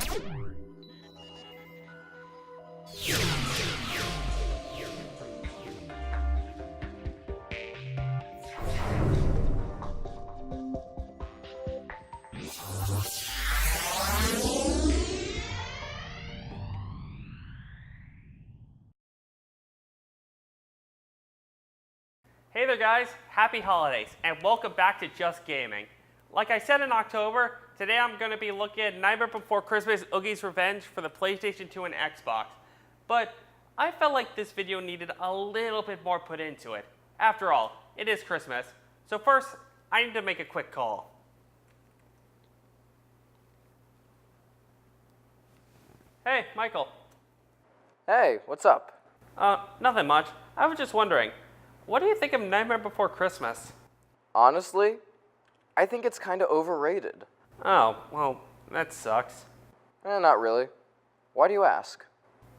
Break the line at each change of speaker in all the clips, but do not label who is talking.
Hey there guys, happy holidays, and welcome back to Just Gaming. Like I said in October, today I'm going to be looking at Nightmare Before Christmas Oogies Revenge for the PlayStation 2 and Xbox. But I felt like this video needed a little bit more put into it. After all, it is Christmas, so first I need to make a quick call. Hey, Michael.
Hey, what's up?
Nothing much. I was just wondering, what do you think of Nightmare Before Christmas?
Honestly, I think it's kind of overrated.
Oh, well, that sucks.
Not really. Why do you ask?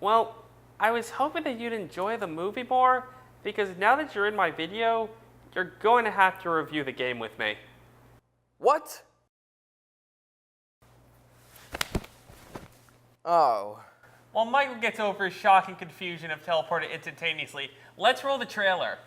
Well, I was hoping that you'd enjoy the movie more, because now that you're in my video, you're going to have to review the game with me.
What? Oh.
While Michael gets over his shock and confusion of teleporting instantaneously, let's roll the trailer.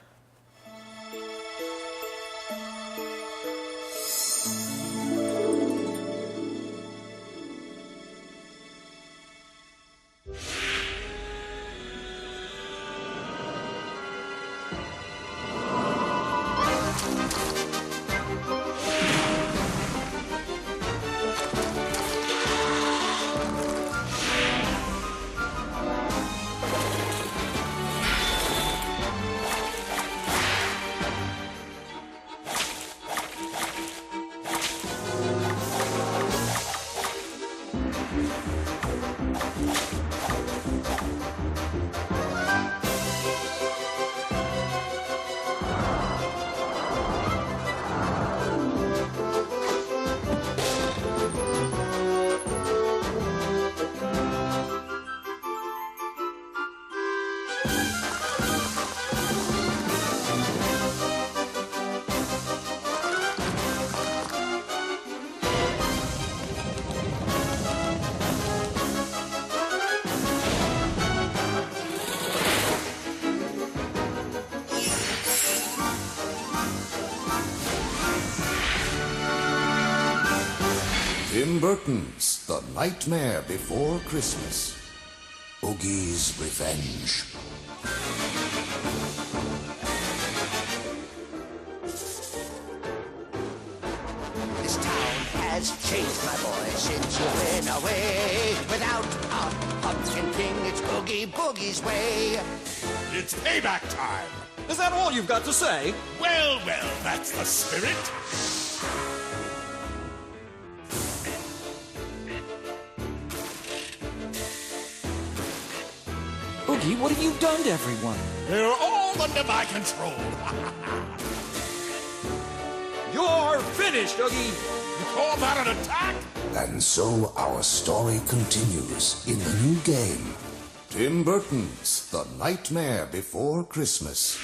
Tim Burton's The Nightmare Before Christmas. Oogies Revenge.
This town has changed, my boy, since you've been away. Without a pumpkin king, it's Oogie Boogie's way.
It's payback time.
Is that all you've got to say?
Well, well, that's the spirit.
Oogie, what have you done to everyone?
They're all under my control.
You're finished, Oogie!
You call that an attack?
And so our story continues in the new game. Tim Burton's The Nightmare Before Christmas.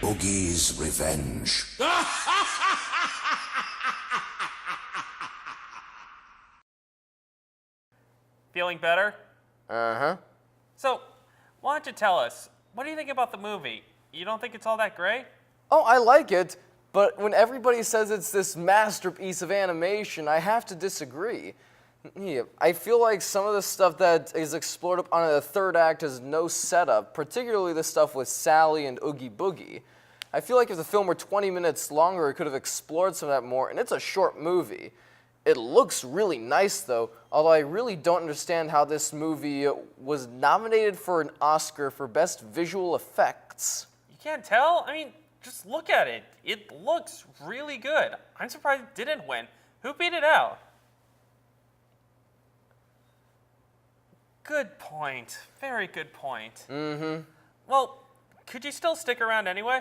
Oogies Revenge.
Feeling better?
Uh-huh.
So, why don't you tell us, what do you think about the movie? You don't think it's all that great?
Oh, I like it, but when everybody says it's this masterpiece of animation, I have to disagree. Yeah, I feel like some of the stuff that is explored up on the third act has no setup, particularly the stuff with Sally and Oogie Boogie. I feel like if the film were 20 minutes longer, it could have explored some of that more, and it's a short movie. It looks really nice, though, although I really don't understand how this movie was nominated for an Oscar for Best Visual Effects.
You can't tell? I mean, just look at it. It looks really good. I'm surprised it didn't win. Who beat it out? Good point. Very good point.
Mm-hmm.
Well, could you still stick around anyway?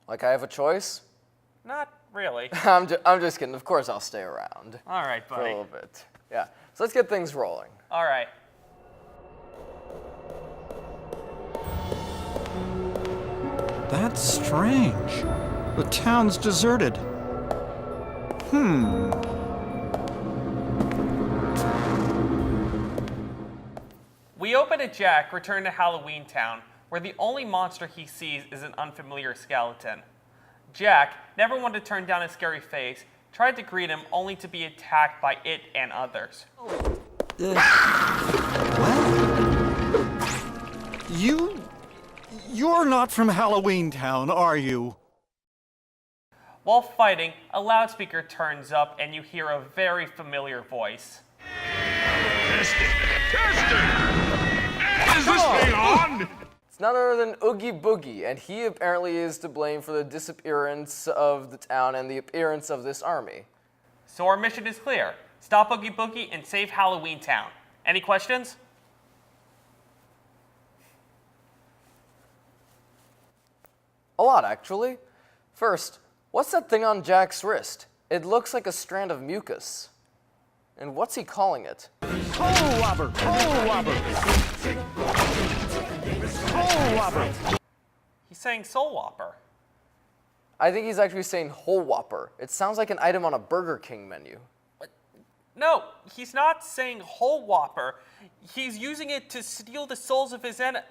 Like I have a choice?
Not really.
I'm just kidding. Of course I'll stay around.
All right,
For a
buddy.
little bit. Yeah. So let's get things rolling.
All right.
That's strange. The town's deserted.
We open at Jack return to Halloween Town, where the only monster he sees is an unfamiliar skeleton. Jack, never one to turn down a scary face, tried to greet him only to be attacked by it and others.
You're not from Halloween Town, are you?
While fighting, a loudspeaker turns up and you hear a very familiar voice.
Testing! Is this thing on?
It's none other than Oogie Boogie, and he apparently is to blame for the disappearance of the town and the appearance of this army.
So our mission is clear. Stop Oogie Boogie and save Halloween Town. Any questions?
A lot, actually. First, what's that thing on Jack's wrist? It looks like a strand of mucus. And what's he calling it?
Hole whopper! Hole whopper! Hole whopper!
He's saying Soul Whopper.
I think he's actually saying whole whopper. It sounds like an item on a Burger King menu.
No, he's not saying Whole Whopper. He's using it to steal the souls of his enemies.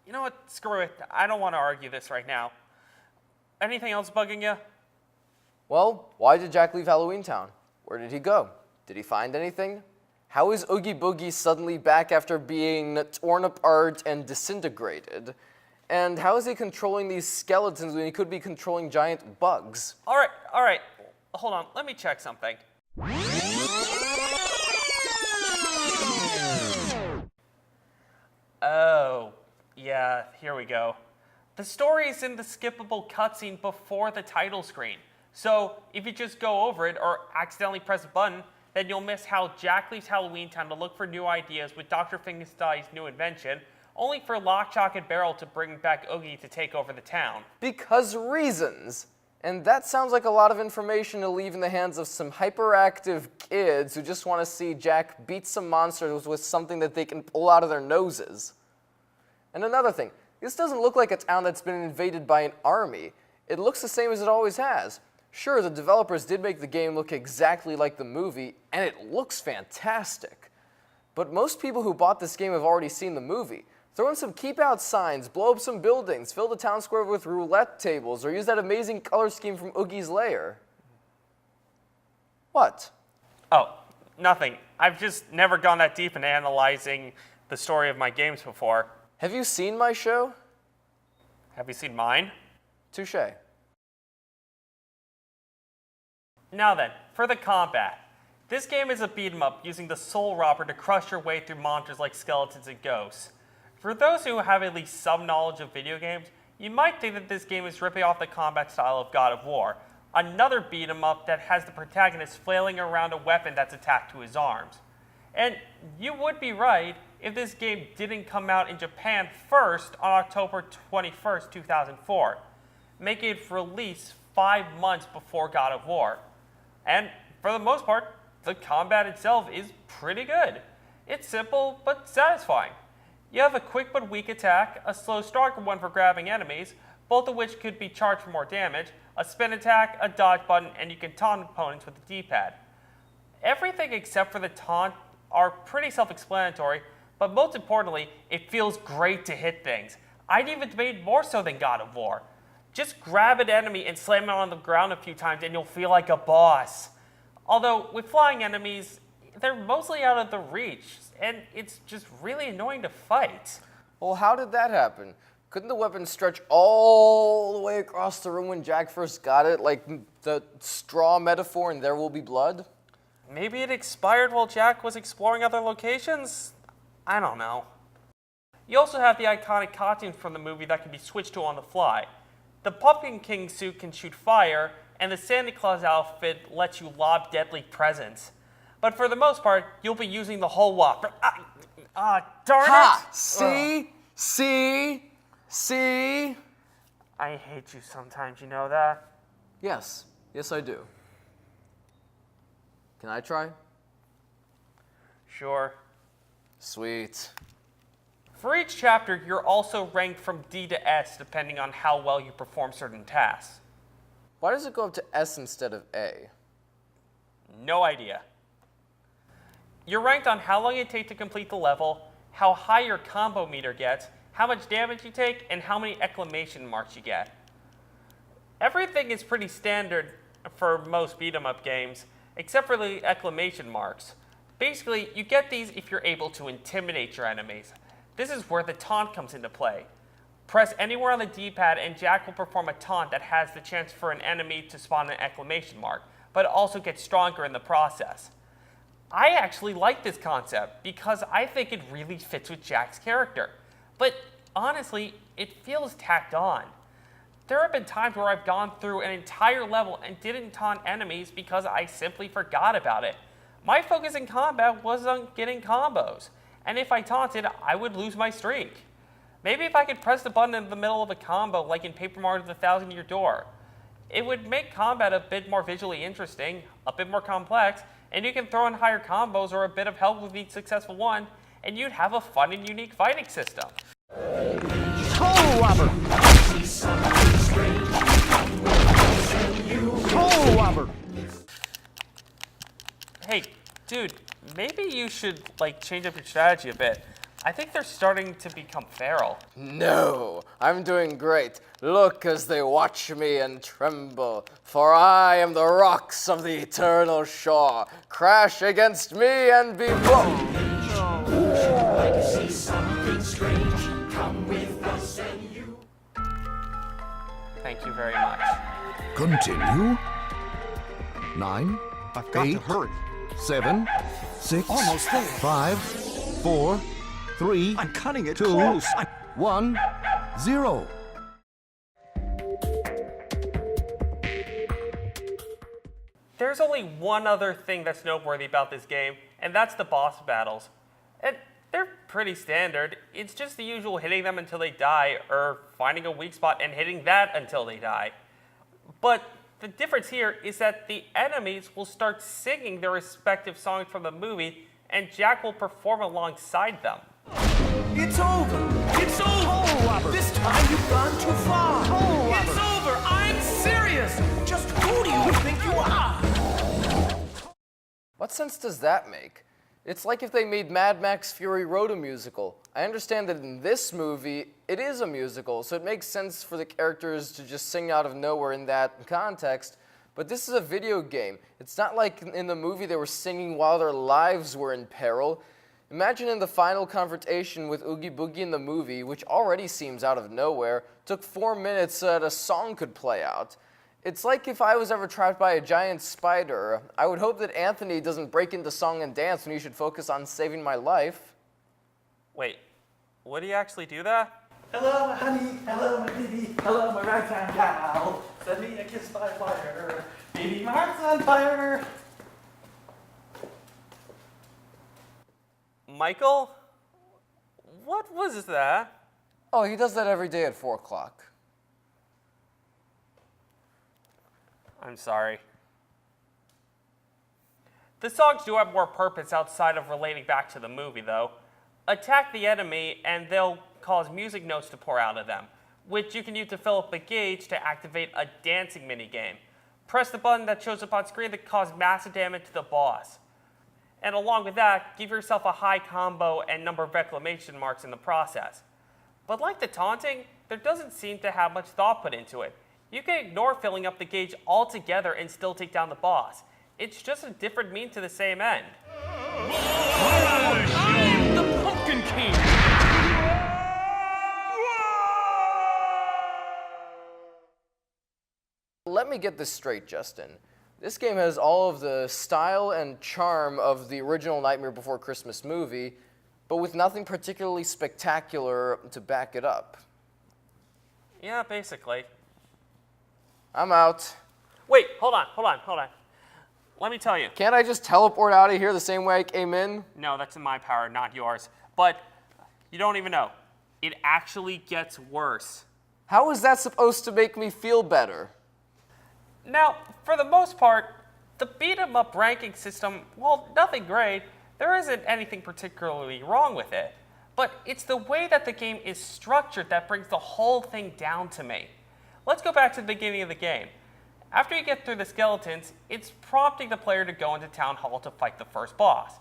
You know what? Screw it. I don't want to argue this right now. Anything else bugging you?
Well, why did Jack leave Halloween Town? Where did he go? Did he find anything? How is Oogie Boogie suddenly back after being torn apart and disintegrated? And how is he controlling these skeletons when he could be controlling giant bugs?
All right. Hold on. Let me check something. Oh, yeah, here we go. The story is in the skippable cutscene before the title screen. So if you just go over it or accidentally press a button, then you'll miss how Jack leaves Halloween Town to look for new ideas with Dr. Finkelstein's new invention, only for Lock, Shock, and Barrel to bring back Oogie to take over the town.
Because reasons. And that sounds like a lot of information to leave in the hands of some hyperactive kids who just want to see Jack beat some monsters with something that they can pull out of their noses. And another thing, this doesn't look like a town that's been invaded by an army. It looks the same as it always has. Sure, the developers did make the game look exactly like the movie, and it looks fantastic. But most people who bought this game have already seen the movie. Throw in some keep out signs, blow up some buildings, fill the town square with roulette tables, or use that amazing color scheme from Oogie's lair. What?
Oh, nothing. I've just never gone that deep in analyzing the story of my games before.
Have you seen my show?
Have you seen mine?
Touché.
Now then, for the combat. This game is a beat 'em up using the Soul Robber to crush your way through monsters like skeletons and ghosts. For those who have at least some knowledge of video games, you might think that this game is ripping off the combat style of God of War, another beat 'em up that has the protagonist flailing around a weapon that's attached to his arms. And you would be right if this game didn't come out in Japan first on October 21st, 2004, making its release 5 months before God of War. And for the most part, the combat itself is pretty good. It's simple but satisfying. You have a quick but weak attack, a slow stronger one for grabbing enemies, both of which could be charged for more damage, a spin attack, a dodge button, and you can taunt opponents with the D-pad. Everything except for the taunt are pretty self-explanatory, but most importantly, it feels great to hit things. I'd even debate more so than God of War. Just grab an enemy and slam it on the ground a few times and you'll feel like a boss. Although, with flying enemies, they're mostly out of the reach, and it's just really annoying to fight.
Well, how did that happen? Couldn't the weapon stretch all the way across the room when Jack first got it, like the straw metaphor in There Will Be Blood?
Maybe it expired while Jack was exploring other locations? I don't know. You also have the iconic costumes from the movie that can be switched to on the fly. The Pumpkin King suit can shoot fire, and the Santa Claus outfit lets you lob deadly presents. But for the most part, you'll be using the whole whopper. Darn
Ha!
it!
See?
I hate you sometimes, you know that?
Yes, I do. Can I try?
Sure.
Sweet.
For each chapter, you're also ranked from D to S depending on how well you perform certain tasks.
Why does it go up to S instead of A?
No idea. You're ranked on how long it takes to complete the level, how high your combo meter gets, how much damage you take, and how many exclamation marks you get. Everything is pretty standard for most beat-em-up games, except for the exclamation marks. Basically, you get these if you're able to intimidate your enemies. This is where the taunt comes into play. Press anywhere on the D-pad and Jack will perform a taunt that has the chance for an enemy to spawn an exclamation mark, but it also gets stronger in the process. I actually like this concept because I think it really fits with Jack's character. But honestly, it feels tacked on. There have been times where I've gone through an entire level and didn't taunt enemies because I simply forgot about it. My focus in combat was on getting combos, and if I taunted, I would lose my streak. Maybe if I could press the button in the middle of a combo like in Paper Mario The Thousand Year Door, it would make combat a bit more visually interesting, a bit more complex, and you can throw in higher combos or a bit of help with each successful one, and you'd have a fun and unique fighting system.
Toe Whopper! Toe Whopper!
Hey, dude, maybe you should change up your strategy a bit. I think they're starting to become feral.
No, I'm doing great. Look as they watch me and tremble, for I am the rocks of the eternal shore. Crash against me and be blown.
Thank you very much.
Continue. 9,
I've got
8,
to hurry.
7, 6,
Almost there.
5, 4, 3,
I'm cutting it
2,
close.
1, 0.
There's only one other thing that's noteworthy about this game, and that's the boss battles. And they're pretty standard. It's just the usual hitting them until they die, or finding a weak spot and hitting that until they die. But the difference here is that the enemies will start singing their respective songs from the movie, and Jack will perform alongside them.
It's over! It's over! This time you've gone too far! It's over! I'm serious! Just who do you think you are?
What sense does that make? It's like if they made Mad Max Fury Road a musical. I understand that in this movie, it is a musical, so it makes sense for the characters to just sing out of nowhere in that context, but this is a video game. It's not like in the movie they were singing while their lives were in peril. Imagine in the final confrontation with Oogie Boogie in the movie, which already seems out of nowhere, took 4 minutes so that a song could play out. It's like if I was ever trapped by a giant spider. I would hope that Anthony doesn't break into song and dance when he should focus on saving my life.
Wait, would he actually do that?
Hello, my honey. Hello, my baby. Hello, my ragtime gal. Send me a kiss by fire. Baby, my heart's on fire.
Michael? What was that?
Oh, he does that every day at 4 o'clock.
I'm sorry. The songs do have more purpose outside of relating back to the movie, though. Attack the enemy, and they'll cause music notes to pour out of them, which you can use to fill up a gauge to activate a dancing minigame. Press the button that shows up on screen that causes massive damage to the boss. And along with that, give yourself a high combo and number of exclamation marks in the process. But like the taunting, there doesn't seem to have much thought put into it. You can ignore filling up the gauge altogether and still take down the boss. It's just a different means to the same end.
I'm the Pumpkin King.
Let me get this straight, Justin. This game has all of the style and charm of the original Nightmare Before Christmas movie, but with nothing particularly spectacular to back it up.
Yeah, basically.
I'm out.
Wait, hold on. Let me tell you.
Can't I just teleport out of here the same way I came in?
No, that's in my power, not yours. But you don't even know. It actually gets worse.
How is that supposed to make me feel better?
Now, for the most part, the beat-em-up ranking system, well, nothing great. There isn't anything particularly wrong with it. But it's the way that the game is structured that brings the whole thing down to me. Let's go back to the beginning of the game. After you get through the skeletons, it's prompting the player to go into Town Hall to fight the first boss.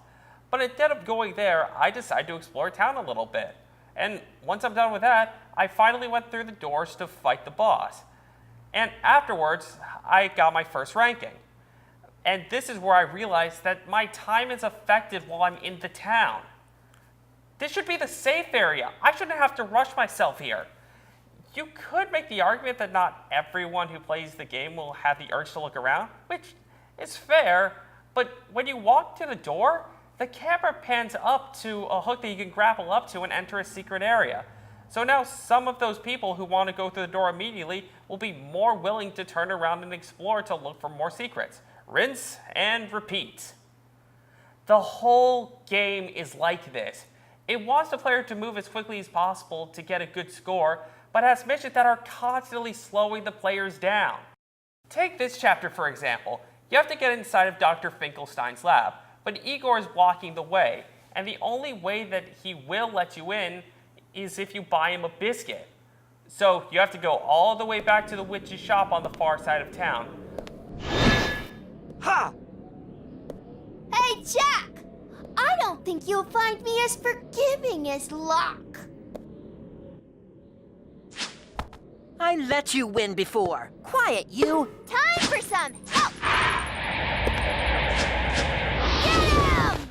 But But instead of going there, I decided to explore town a little bit. And once I'm done with that, I finally went through the doors to fight the boss. And afterwards, I got my first ranking. And this is where I realized that my time is affected while I'm in the town. This should be the safe area. I shouldn't have to rush myself here. You could make the argument that not everyone who plays the game will have the urge to look around, which is fair, but when you walk to the door, the camera pans up to a hook that you can grapple up to and enter a secret area. So now some of those people who want to go through the door immediately will be more willing to turn around and explore to look for more secrets. Rinse and repeat. The whole game is like this. It wants the player to move as quickly as possible to get a good score, but has missions that are constantly slowing the players down. Take this chapter for example. You have to get inside of Dr. Finkelstein's lab, but Igor is blocking the way, and the only way that he will let you in is if you buy him a biscuit. So you have to go all the way back to the witch's shop on the far side of town.
Ha!
Hey, Jack! I don't think you'll find me as forgiving as Locke.
I let you win before. Quiet, you.
Time for some help! Get him!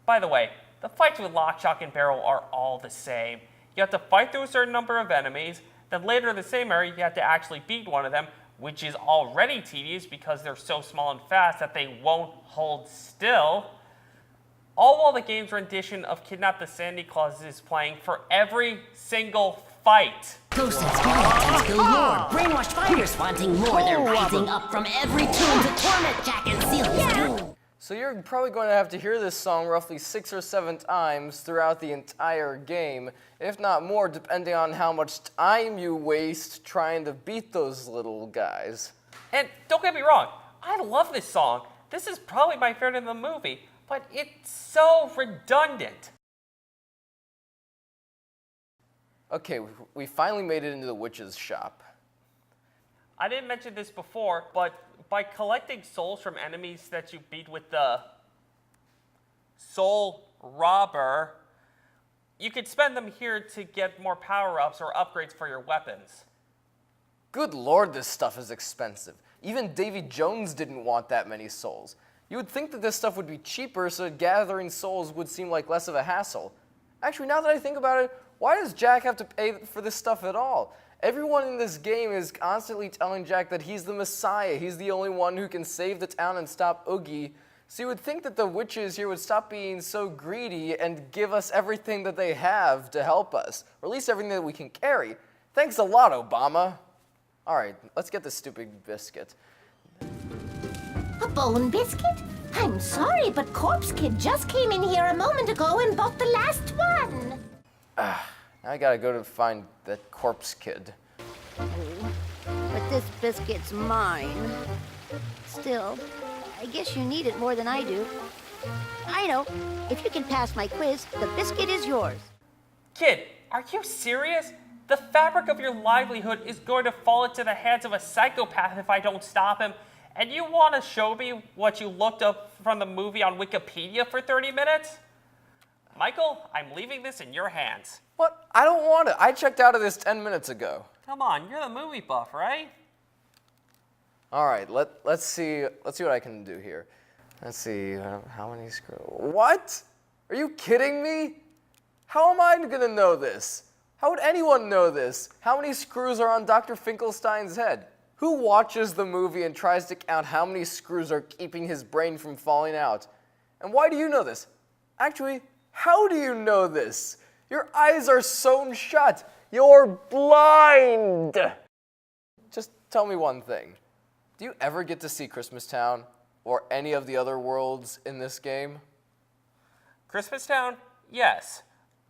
By the way, the fights with Lock, Shock, and Barrel are all the same. You have to fight through a certain number of enemies, then later in the same area you have to actually beat one of them, which is already tedious because they're so small and fast that they won't hold still. All while the game's rendition of Kidnap the Sandy Claus is playing for every single fight.
Ghosts and skeletons still more. Brainwashed fighters wanting more. They're rising up from every tomb to torment Jack and seal his doom.
So you're probably going to have to hear this song roughly 6 or 7 times throughout the entire game, if not more, depending on how much time you waste trying to beat those little guys.
And don't get me wrong, I love this song. This is probably my favorite in the movie, but it's so redundant.
Okay, we finally made it into the witch's shop.
I didn't mention this before, but by collecting souls from enemies that you beat with the Soul Robber, you could spend them here to get more power-ups or upgrades for your weapons.
Good lord, this stuff is expensive. Even Davy Jones didn't want that many souls. You would think that this stuff would be cheaper, so gathering souls would seem like less of a hassle. Actually, now that I think about it, why does Jack have to pay for this stuff at all? Everyone in this game is constantly telling Jack that he's the Messiah. He's the only one who can save the town and stop Oogie. So you would think that the witches here would stop being so greedy and give us everything that they have to help us. Or at least everything that we can carry. Thanks a lot, Obama. All right, let's get this stupid biscuit.
A bone biscuit? I'm sorry, but Corpse Kid just came in here a moment ago and bought the last one.
Now I gotta go to find that corpse kid.
But this biscuit's mine. Still, I guess you need it more than I do. I know. If you can pass my quiz, the biscuit is yours.
Kid, are you serious? The fabric of your livelihood is going to fall into the hands of a psychopath if I don't stop him. And you want to show me what you looked up from the movie on Wikipedia for 30 minutes? Michael, I'm leaving this in your hands.
What? I don't want it. I checked out of this 10 minutes ago.
Come on, you're the movie buff, right?
All right, let's see what I can do here. Let's see, how many screws? What? Are you kidding me? How am I gonna know this? How would anyone know this? How many screws are on Dr. Finkelstein's head? Who watches the movie and tries to count how many screws are keeping his brain from falling out? And why do you know this? Actually, how do you know this? Your eyes are sewn shut. You're blind. Just tell me one thing. Do you ever get to see Christmas Town or any of the other worlds in this game?
Christmas Town? Yes.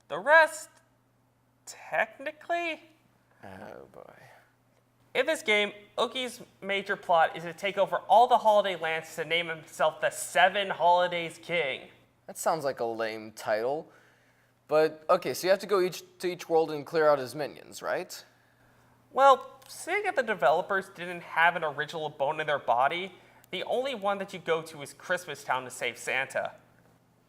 The rest, technically?
Oh boy.
In this game, Oogie's major plot is to take over all the holiday lands to name himself the 7 Holidays King.
That sounds like a lame title. But, okay, so you have to go to each world and clear out his minions, right?
Well, seeing that the developers didn't have an original bone in their body, the only one that you go to is Christmas Town to save Santa.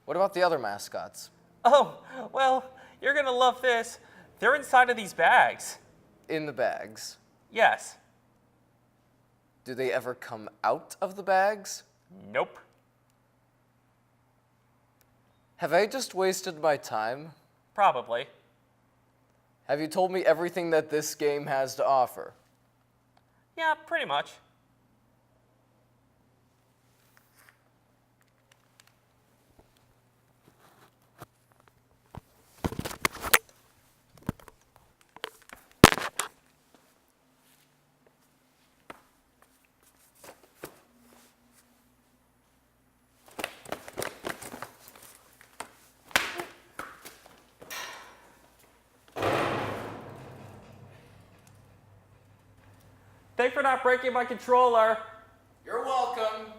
What about the other mascots?
Oh, well, you're gonna love this. They're inside of these bags.
In the bags.
Yes.
Do they ever come out of the bags?
Nope.
Have I just wasted my time?
Probably.
Have you told me everything that this game has to offer?
Yeah, pretty much. Thanks for not breaking my controller.
You're welcome.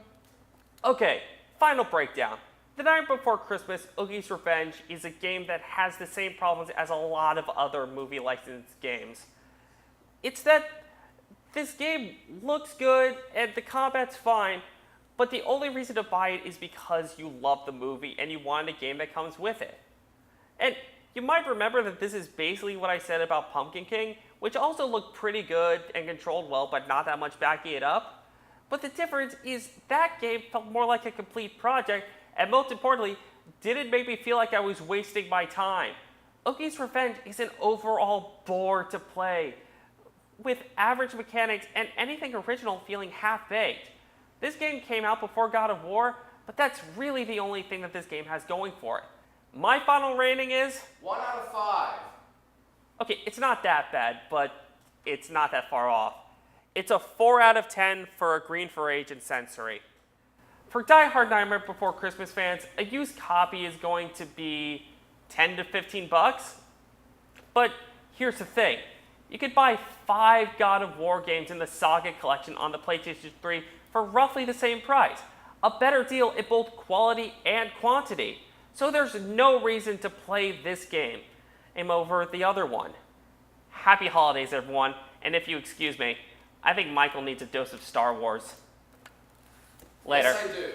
Okay, final breakdown. The Night Before Christmas, Oogie's Revenge is a game that has the same problems as a lot of other movie licensed games. It's that this game looks good and the combat's fine, but the only reason to buy it is because you love the movie and you want a game that comes with it. And you might remember that this is basically what I said about Pumpkin King, which also looked pretty good and controlled well, but not that much backing it up. But the difference is that game felt more like a complete project, and most importantly, didn't make me feel like I was wasting my time. Oogie's Revenge is an overall bore to play, with average mechanics and anything original feeling half-baked. This game came out before God of War, but that's really the only thing that this game has going for it. My final rating is
1 out of 5.
Okay, it's not that bad, but it's not that far off. It's a 4 out of 10 for a green for age and sensory. For Die-Hard Nightmare Before Christmas fans, a used copy is going to be 10 to 15 bucks. But here's the thing. You could buy 5 God of War games in the Saga collection on the PlayStation 3 for roughly the same price. A better deal in both quality and quantity. So there's no reason to play this game over the other one. Happy holidays, everyone. And if you excuse me, I think Michael needs a dose of Star Wars. Later.
Yes, I do.